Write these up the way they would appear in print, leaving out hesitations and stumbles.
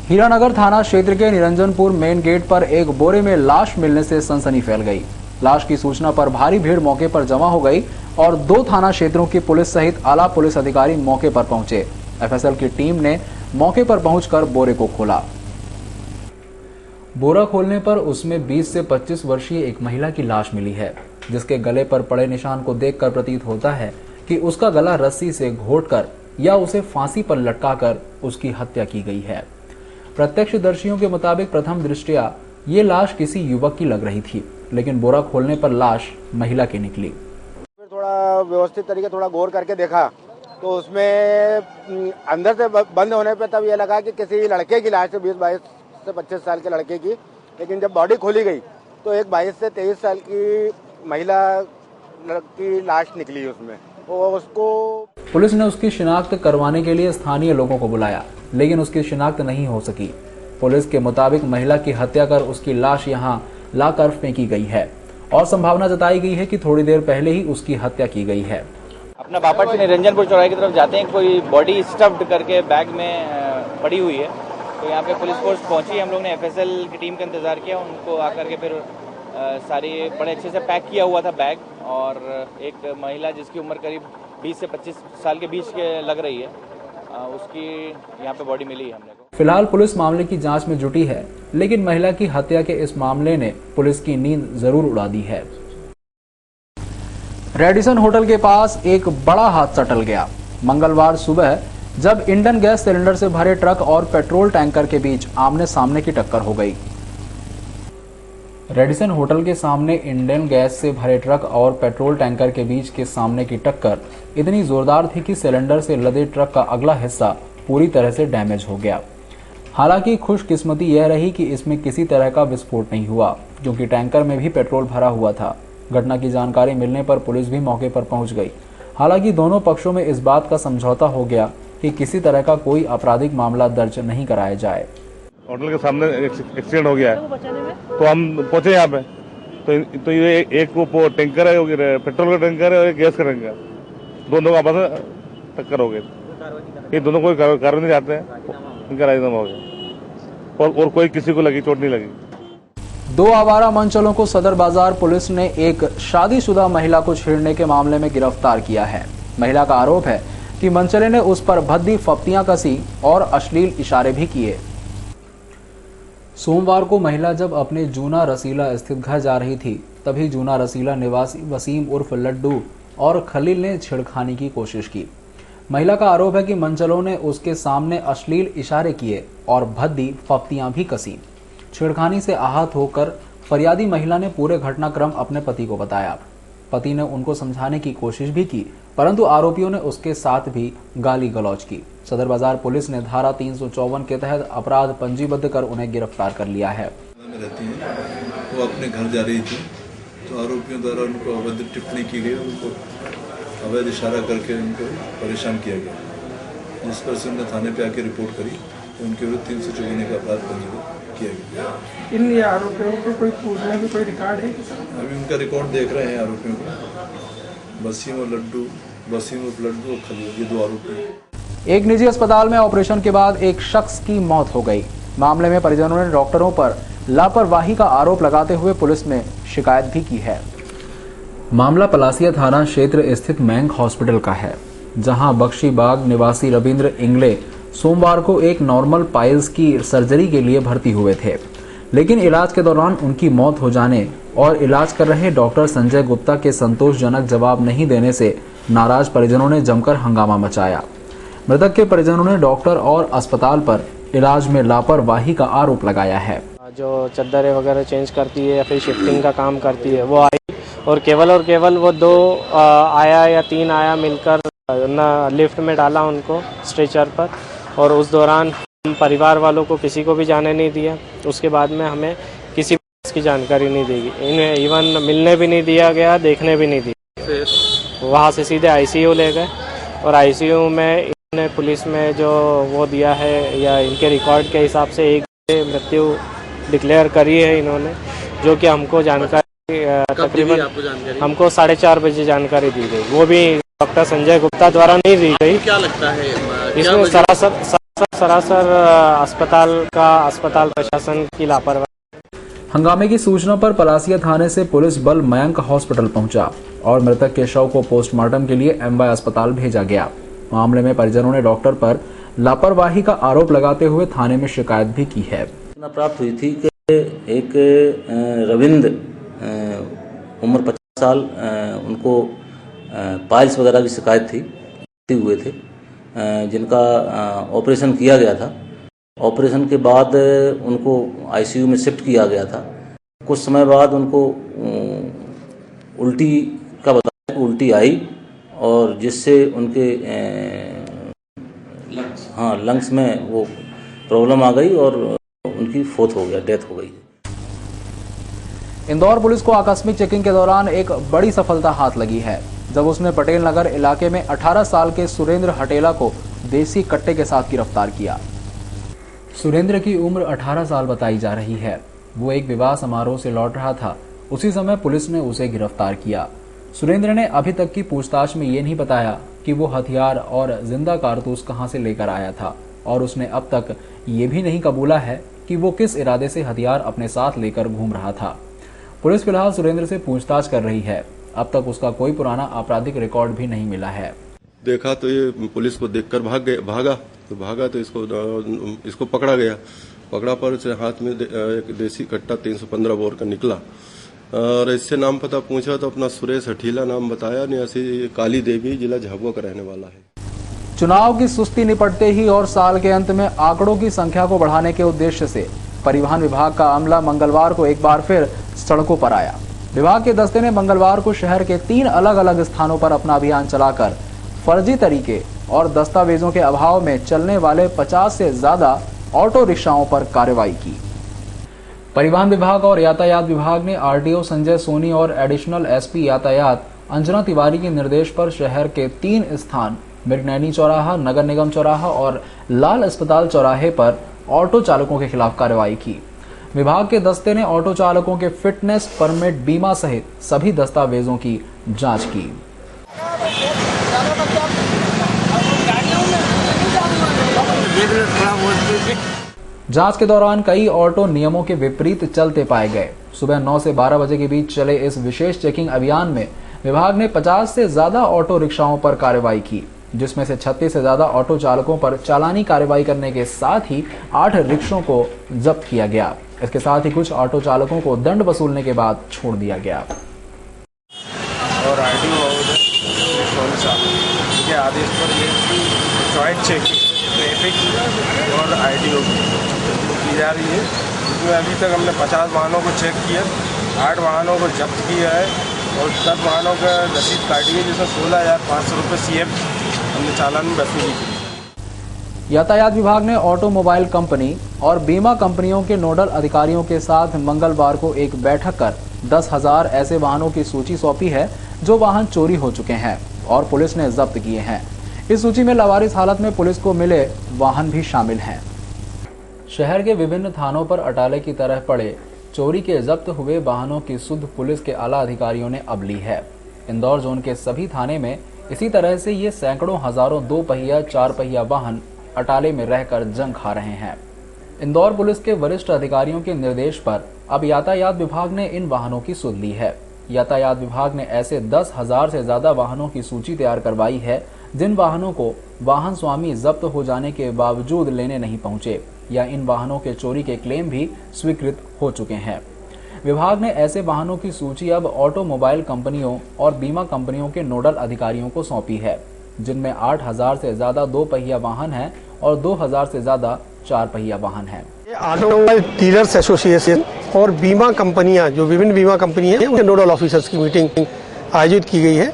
हीरानगर थाना क्षेत्र के निरंजनपुर मेन गेट पर एक बोरे में लाश मिलने से सनसनी फैल गई। लाश की सूचना पर भारी भीड़ मौके पर जमा हो गई और 2 थाना क्षेत्रों की पुलिस सहित आला पुलिस अधिकारी मौके पर पहुंचे। एफएसएल की टीम ने मौके पर पहुंचकर बोरे को खोला। बोरा खोलने पर उसमें 20 से 25 वर्षीय एक महिला की लाश मिली है, जिसके गले पर पड़े निशान को देखकर प्रतीत होता है कि उसका गला रस्सी से घोंटकर या उसे फांसी पर लटकाकर उसकी हत्या की गई है। प्रत्यक्षदर्शियों के मुताबिक प्रथम दृष्टया ये लाश किसी युवक की लग रही थी, लेकिन बोरा खोलने पर लाश महिला की निकली। फिर थोड़ा व्यवस्थित तरीके थोड़ा गौर करके देखा तो उसमें अंदर से बंद होने पे तब ये लगा कि किसी लड़के की लाश है, 20-22 से 25 साल के लड़के की। लेकिन जब बॉडी खोली गई तो एक 22 से 23 साल की महिला की लाश निकली उसमें। और उसको पुलिस ने उसकी शिनाख्त करवाने के लिए स्थानीय लोगों को बुलाया, लेकिन उसकी शिनाख्त नहीं हो सकी। पुलिस के मुताबिक महिला की हत्या कर उसकी लाश यहां लाकर फेंकी गई है और संभावना जताई गई है कि थोड़ी देर पहले ही उसकी हत्या की गई है। अपना बापट से निरंजनपुर चौराहे की तरफ जाते हैं, कोई बॉडी स्टफ्ड करके बैग में पड़ी हुई है, तो यहाँ पे पुलिस फोर्स पहुंची। हम लोग ने एफएसएल की टीम का इंतजार किया, उनको आकर के फिर सारी बड़े अच्छे से पैक किया हुआ था बैग, और एक महिला जिसकी उम्र करीब 20 से 25 साल के बीच के लग रही है, उसकी यहाँ पे बॉडी मिली है हमने को। फिलहाल पुलिस मामले की जांच में जुटी है, लेकिन महिला की हत्या के इस मामले ने पुलिस की नींद जरूर उड़ा दी है। रेडिसन होटल के पास एक बड़ा हादसा टल गया। मंगलवार सुबह जब इंडियन गैस सिलेंडर से भरे ट्रक और पेट्रोल टैंकर के बीच आमने सामने की टक्कर हो गई। रेडिसन होटल के सामने इंडियन गैस से भरे ट्रक और पेट्रोल टैंकर के बीच के सामने की टक्कर इतनी जोरदार थी कि सिलेंडर से लदे ट्रक का अगला हिस्सा पूरी तरह से डैमेज हो गया। हालांकि खुशकिस्मती यह रही कि इसमें किसी तरह का विस्फोट नहीं हुआ, क्योंकि टैंकर में भी पेट्रोल भरा हुआ था। घटना की जानकारी मिलने पर पुलिस भी मौके पर पहुंच गई। हालांकि दोनों पक्षों में इस बात का समझौता हो गया कि किसी तरह का कोई आपराधिक मामला दर्ज नहीं कराया जाए। होटल के सामने एक्सीडेंट हो गया है, तो हम पहुंचे यहाँ पे, तो ये एक वो टैंकर है, पेट्रोल का टैंकर है और एक गैस का टैंकर, दोनों का आपस में टक्कर हो गई। ये दोनों कोई कार्रवाई नहीं चाहते हैं, इनका राजीनामा हो गया और कोई किसी को लगी चोट नहीं लगी। 2 आवारा मंचलों को सदर बाजार पुलिस ने एक शादीशुदा महिला को छेड़ने के मामले में गिरफ्तार किया है। महिला का आरोप है कि मंचले ने उस पर भद्दी फप्तियां कसी और अश्लील इशारे भी किए। सोमवार को महिला जब अपने जूना रसीला स्थित घर जा रही थी, तभी जूना रसीला निवासी वसीम उर्फ लड्डू और खलील ने छेड़खानी की कोशिश की। महिला का आरोप है कि मंचलों ने उसके सामने अश्लील इशारे किए और भद्दी फप्तियां भी कसी। छेड़खानी से आहत होकर फरियादी महिला ने पूरे घटनाक्रम अपने पति को बताया। पति ने उनको समझाने की कोशिश भी की, परंतु आरोपियों ने उसके साथ भी गाली गलौज की। सदर बाजार पुलिस ने धारा 354 के तहत अपराध पंजीबद्ध कर उन्हें गिरफ्तार कर लिया है। रहती हैं, वो अपने घर जा रही थी, तो आरोपियों द्वारा उनको अवैध टिप्पणी की गई, उनको अवैध इशारा करके उनको परेशान किया गया, जिस पर से उन्होंने थाने पे आके रिपोर्ट करी, तो उनके विरुद्ध 354 का अपराध पंजीबद्ध किया गया। इन आरोपियों को कोई पूछने में कोई रिकॉर्ड है? अभी उनका रिकॉर्ड देख रहे हैं आरोपियों को, वसीम और लड्डू और खलील, ये 2 आरोपी। एक निजी अस्पताल में ऑपरेशन के बाद एक शख्स की मौत हो गई। मामले में परिजनों ने डॉक्टरों पर लापरवाही का आरोप लगाते हुए पुलिस में शिकायत भी की है। मामला पलासिया थाना क्षेत्र स्थित मैंग हॉस्पिटल का है, जहां बख्शीबाग निवासी रविंद्र इंगले सोमवार को एक नॉर्मल पाइल्स की सर्जरी के लिए भर्ती हुए थे, लेकिन इलाज के दौरान उनकी मौत हो जाने और इलाज कर रहे डॉक्टर संजय गुप्ता के संतोषजनक जवाब नहीं देने से नाराज परिजनों ने जमकर हंगामा मचाया। मृतक के परिजनों ने डॉक्टर और अस्पताल पर इलाज में लापरवाही का आरोप लगाया है। जो चद्दरें वगैरह चेंज करती है या फिर शिफ्टिंग का काम करती है, वो आई और केवल वो 2 आया या 3 आया मिलकर ना लिफ्ट में डाला उनको स्ट्रेचर पर, और उस दौरान परिवार वालों को किसी को भी जाने नहीं दिया। उसके बाद में हमें किसी की जानकारी नहीं दी गई, इन्हें इवन मिलने भी नहीं दिया गया, देखने भी नहीं दिया। वहाँ से सीधे आईसीयू ले गए और आईसीयू में इन्होंने पुलिस में जो वो दिया है या इनके रिकॉर्ड के हिसाब से एक मृत्यु डिक्लेयर करी है इन्होंने, जो कि हमको जानकारी तकरीबन हमको 4:30 बजे जानकारी दी गई, वो भी डॉक्टर संजय गुप्ता द्वारा नहीं दी गई। क्या लगता है इसमें सरासर सरासर अस्पताल प्रशासन की लापरवाही। हंगामे की सूचना पर पलासिया थाने से पुलिस बल मयंक हॉस्पिटल पहुंचा और मृतक के शव को पोस्टमार्टम के लिए एमवाय अस्पताल भेजा गया। मामले में परिजनों ने डॉक्टर पर लापरवाही का आरोप लगाते हुए थाने में शिकायत भी की है। प्राप्त हुई थी कि एक रविंद्र उम्र 50 साल, उनको पाइल्स वगैरह की शिकायत थी हुए थे, जिनका ऑपरेशन किया गया था। ऑपरेशन के बाद उनको आईसीयू में शिफ्ट किया गया था। कुछ समय बाद उनको उल्टी का बताया, उल्टी आई और जिससे उनके लंग्स में वो प्रॉब्लम आ गई और उनकी डेथ हो गई। इंदौर पुलिस को आकस्मिक चेकिंग के दौरान एक बड़ी सफलता हाथ लगी है, जब उसने पटेल नगर इलाके में 18 साल के सुरेंद्र हटेला को देसी कट्टे के साथ गिरफ्तार किया। सुरेंद्र की उम्र 18 साल बताई जा रही है। वो एक विवाह समारोह से लौट रहा था। उसी समय पुलिस ने उसे गिरफ्तार किया। सुरेंद्र ने अभी तक की पूछताछ में ये नहीं बताया कि वो हथियार और जिंदा कारतूस कहां से लेकर आया था, और उसने अब तक ये भी नहीं कबूला है कि वो किस इरादे से हथियार अपने साथ लेकर घूम रहा था। पुलिस फिलहाल सुरेंद्र से पूछताछ कर रही है। अब तक उसका कोई पुराना आपराधिक रिकॉर्ड भी नहीं मिला है। देखा तो ये पुलिस को देखकर भागा तो इसको पकड़ा गया। पकड़ा पर से हाथ में एक देसी कट्टा 315 बोर का निकला और इससे नाम पता पूछा तो अपना सुरेश हठीला नाम बताया। निवासी काली देवी, जिला झाबुआ का रहने वाला है। चुनाव की सुस्ती निपटते ही और साल के अंत में आंकड़ों की संख्या को बढ़ाने के उद्देश्य से परिवहन विभाग का अमला मंगलवार को एक बार फिर सड़कों पर आया। विभाग के दस्ते ने मंगलवार को शहर के 3 अलग अलग स्थानों पर अपना अभियान चलाकर फर्जी तरीके और दस्तावेजों के अभाव में चलने वाले 50 से ज्यादा ऑटो रिक्शाओं पर कार्रवाई की। परिवहन विभाग और यातायात विभाग ने आरटीओ संजय सोनी और एडिशनल एसपी यातायात अंजना तिवारी के निर्देश पर शहर के 3 स्थान मृगनैनी चौराहा, नगर निगम चौराहा और लाल अस्पताल चौराहे पर ऑटो चालकों के खिलाफ कार्रवाई की। विभाग के दस्ते ने ऑटो चालकों के फिटनेस, परमिट, बीमा सहित सभी दस्तावेजों की जांच की। जांच के दौरान कई ऑटो नियमों के विपरीत चलते पाए गए। सुबह 9 से 12 बजे के बीच चले इस विशेष चेकिंग अभियान में विभाग ने 50 से ज्यादा ऑटो रिक्शाओं पर कार्रवाई की, जिसमें से 36 से ज्यादा ऑटो चालकों पर चालानी कार्रवाई करने के साथ ही 8 रिक्शों को जब्त किया गया। इसके साथ ही कुछ ऑटो चालकों को दंड वसूलने के बाद छोड़ दिया गया। और आरटीओ के आदेश पर ये जॉइंट चेकिंग ट्रैफिक और आरटीओ की जा रही है, जिसमें अभी तक हमने 50 वाहनों को चेक किया, 8 वाहनों को जब्त किया है और 10 वाहनों का रसीद काटी है, जिसमें 16,500 रुपये सीएम हमने चालान में वसूली की। यातायात विभाग ने ऑटोमोबाइल कंपनी और बीमा कंपनियों के नोडल अधिकारियों के साथ मंगलवार को एक बैठक कर 10,000 ऐसे वाहनों की सूची सौंपी है जो वाहन चोरी हो चुके हैं और पुलिस ने जब्त किए हैं। इस सूची में लावारिस हालत में पुलिस को मिले वाहन भी शामिल हैं। शहर के विभिन्न थानों पर अटाले की तरह पड़े चोरी के जब्त हुए वाहनों की सुध पुलिस के आला अधिकारियों ने अब ली है। इंदौर जोन के सभी थाने में इसी तरह से ये सैकड़ों हजारों 2 पहिया 4 पहिया वाहन अटाले में रहकर जंग खा रहे हैं। इंदौर पुलिस के वरिष्ठ अधिकारियों के निर्देश पर अब यातायात विभाग ने इन वाहनों की सुध ली है। यातायात विभाग ने ऐसे 10,000 से ज्यादा वाहनों की सूची तैयार करवाई है, जिन वाहनों को वाहन स्वामी जब्त हो जाने के बावजूद लेने नहीं पहुंचे या इन वाहनों के चोरी के क्लेम भी स्वीकृत हो चुके हैं। विभाग ने ऐसे वाहनों की सूची अब ऑटोमोबाइल कंपनियों और बीमा कंपनियों के नोडल अधिकारियों को सौंपी है, जिनमें 8,000 से ज्यादा 2 पहिया वाहन है और 2,000 से ज्यादा 4 पहिया वाहन है। ऑटोमोबाइल डीलर्स एसोसिएशन और बीमा कंपनियां, जो विभिन्न बीमा कंपनी हैं, उनके नोडल ऑफिसर्स की मीटिंग आयोजित की गई है।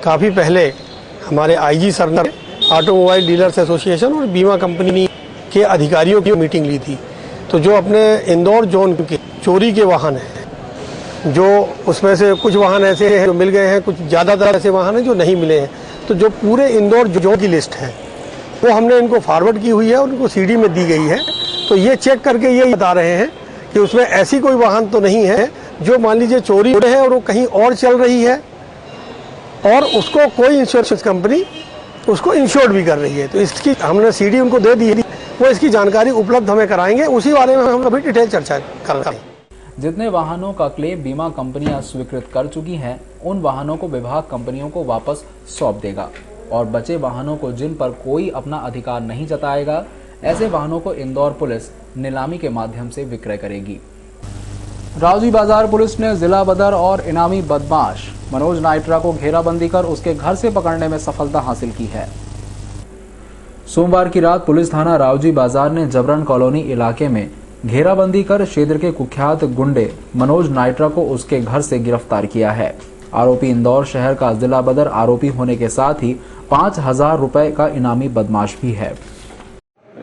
काफ़ी पहले हमारे आईजी सर ने ऑटोमोबाइल डीलर्स एसोसिएशन और बीमा कंपनी के अधिकारियों की मीटिंग ली थी। तो जो अपने इंदौर जोन के चोरी के वाहन हैं, जो उसमें से कुछ वाहन ऐसे हैं जो मिल गए हैं, कुछ ज़्यादातर ऐसे वाहन हैं जो नहीं मिले हैं, तो जो पूरे इंदौर जोन की लिस्ट है वो हमने इनको फॉरवर्ड की हुई है और उनको सीडी में दी गई है। तो ये चेक करके ये बता रहे हैं कि उसमें ऐसी कोई वाहन तो नहीं है जो मान लीजिए चोरी हो रहे है और वो कहीं और चल रही है और उसको कोई इंश्योरेंस कंपनी उसको इंश्योर्ड भी कर रही है। तो इसकी हमने सीडी उनको दे दी है वो इसकी जानकारी उपलब्ध हमें कराएंगे, उसी बारे में हम अभी डिटेल चर्चा कर रहे हैं। जितने वाहनों का क्लेम बीमा कंपनियां स्वीकृत कर चुकी हैं, उन वाहनों को विभाग कंपनियों को वापस सौंप देगा और बचे वाहनों को जिन पर कोई अपना अधिकार नहीं जताएगा, ऐसे वाहनों को इंदौर पुलिस नीलामी के माध्यम से विक्रय करेगी। रावजी बाजार पुलिस ने जिला बदर और इनामी बदमाश मनोज नाइट्रा को घेराबंदी कर उसके घर से पकड़ने में सफलता हासिल की है। सोमवार की रात पुलिस थाना रावजी बाजार ने जबरन कॉलोनी इलाके में घेराबंदी कर क्षेत्र के कुख्यात गुंडे मनोज नाइट्रा को उसके घर से गिरफ्तार किया है। आरोपी इंदौर शहर का जिला बदर आरोपी होने के साथ ही 5,000 रुपए का इनामी बदमाश भी है।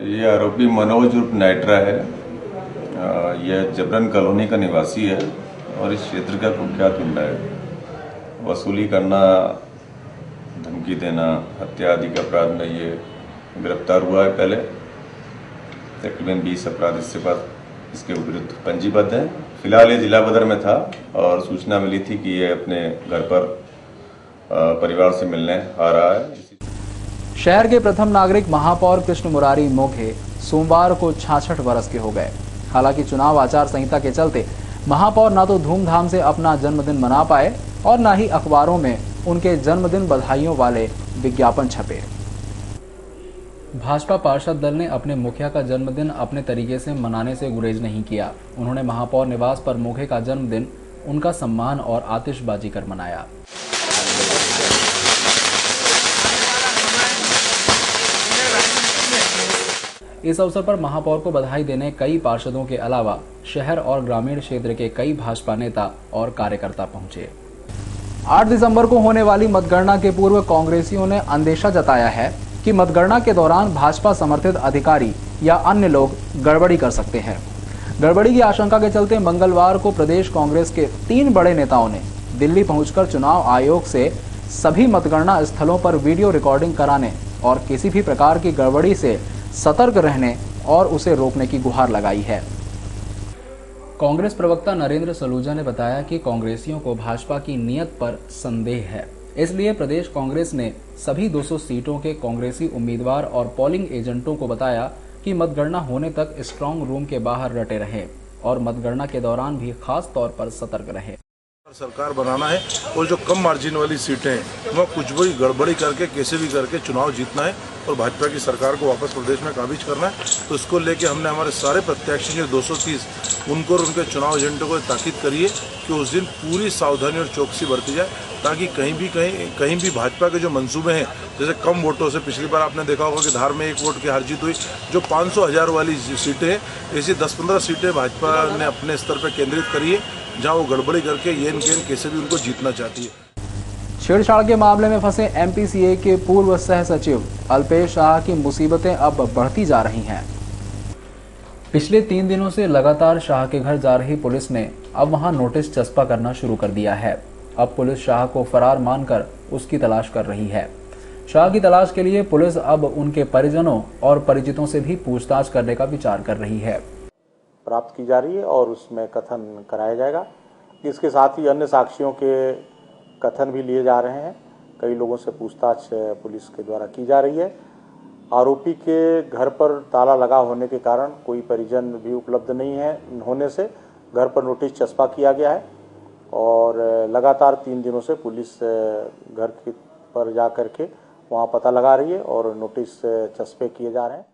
ये आरोपी मनोज उर्फ नाइट्रा है। यह जबरन कॉलोनी का निवासी है और इस क्षेत्र का कुख्यात गुंडा है। वसूली करना, धमकी देना, हत्या आदि के अपराध में ये गिरफ्तार हुआ है। पहले तकरीबन 20 अपराध इसके पास इसके विरुद्ध पंजीबद्ध है। फिलहाल ये जिला बदर में था और सूचना मिली थी कि ये अपने घर पर परिवार से मिलने आ रहा है। शहर के प्रथम नागरिक महापौर कृष्ण मुरारी मोघे सोमवार को 66 वर्ष के हो गए। हालांकि चुनाव आचार संहिता के चलते महापौर न तो धूमधाम से अपना जन्मदिन मना पाए और न ही अखबारों में उनके जन्मदिन बधाइयों वाले विज्ञापन छपे। भाजपा पार्षद दल ने अपने मुखिया का जन्मदिन अपने तरीके से मनाने से गुरेज नहीं किया। उन्होंने महापौर निवास पर मोघे का जन्मदिन उनका सम्मान और आतिशबाजी कर मनाया। इस अवसर पर महापौर को बधाई देने कई पार्षदों के अलावा शहर और ग्रामीण क्षेत्र के कई भाजपा नेता और कार्यकर्ता पहुंचे। 8 दिसंबर को होने वाली मतगणना के पूर्व कांग्रेसियों ने अंदेशा जताया है कि मतगणना के दौरान भाजपा समर्थित अधिकारी या अन्य लोग गड़बड़ी कर सकते हैं। गड़बड़ी की आशंका के चलते मंगलवार को प्रदेश कांग्रेस के 3 बड़े नेताओं ने दिल्ली पहुंचकर चुनाव आयोग से सभी मतगणना स्थलों पर वीडियो रिकॉर्डिंग कराने और किसी भी प्रकार की गड़बड़ी से सतर्क रहने और उसे रोकने की गुहार लगाई है। कांग्रेस प्रवक्ता नरेंद्र सलूजा ने बताया कि कांग्रेसियों को भाजपा की नीयत पर संदेह है, इसलिए प्रदेश कांग्रेस ने सभी 200 सीटों के कांग्रेसी उम्मीदवार और पोलिंग एजेंटों को बताया कि मतगणना होने तक स्ट्रांग रूम के बाहर डटे रहें और मतगणना के दौरान भी खास तौर पर सतर्क रहें। सरकार बनाना है और जो कम मार्जिन वाली सीटें हैं वह कुछ भी गड़बड़ी करके कैसे भी करके चुनाव जीतना है और भाजपा की सरकार को वापस प्रदेश में काबिज करना है। तो इसको लेके हमने हमारे सारे प्रत्याशी जो 230 उनको और उनके चुनाव एजेंटों को ताकीद करिए कि उस दिन पूरी सावधानी और चौकसी बरती जाए, ताकि कहीं भी भाजपा के जो मंसूबे हैं, जैसे कम वोटों से पिछली बार आपने देखा होगा कि धार में 1 वोट की हार जीत हुई, जो 500,000 वाली सीटें हैं, ऐसी 10-15 सीटें भाजपा ने अपने स्तर पर केंद्रित करी है, जहां वो गड़बड़ी करके येन केन कैसे भी उनको जीतना चाहती है। छेड़छाड़ के मामले में फंसे एमपीसीए के पूर्व सह सचिव अल्पेश शाह की मुसीबतें अब बढ़ती जा रही हैं। पिछले 3 दिनों से लगातार शाह के घर जा रही पुलिस ने अब वहां नोटिस चस्पा करना शुरू कर दिया है। अब पुलिस शाह को फरार मानकर उसकी तलाश कर रही है। शाह की तलाश के लिए पुलिस अब उनके परिजनों और परिचितों से भी पूछताछ करने का विचार कर रही है। प्राप्त की जा रही है और उसमें कथन कराया जाएगा। इसके साथ ही अन्य साक्षियों के कथन भी लिए जा रहे हैं। कई लोगों से पूछताछ पुलिस के द्वारा की जा रही है। आरोपी के घर पर ताला लगा होने के कारण कोई परिजन भी उपलब्ध नहीं है होने से घर पर नोटिस चस्पा किया गया है और लगातार 3 दिनों से पुलिस घर पर जा कर के वहाँ पता लगा रही है और नोटिस चस्पे किए जा रहे हैं।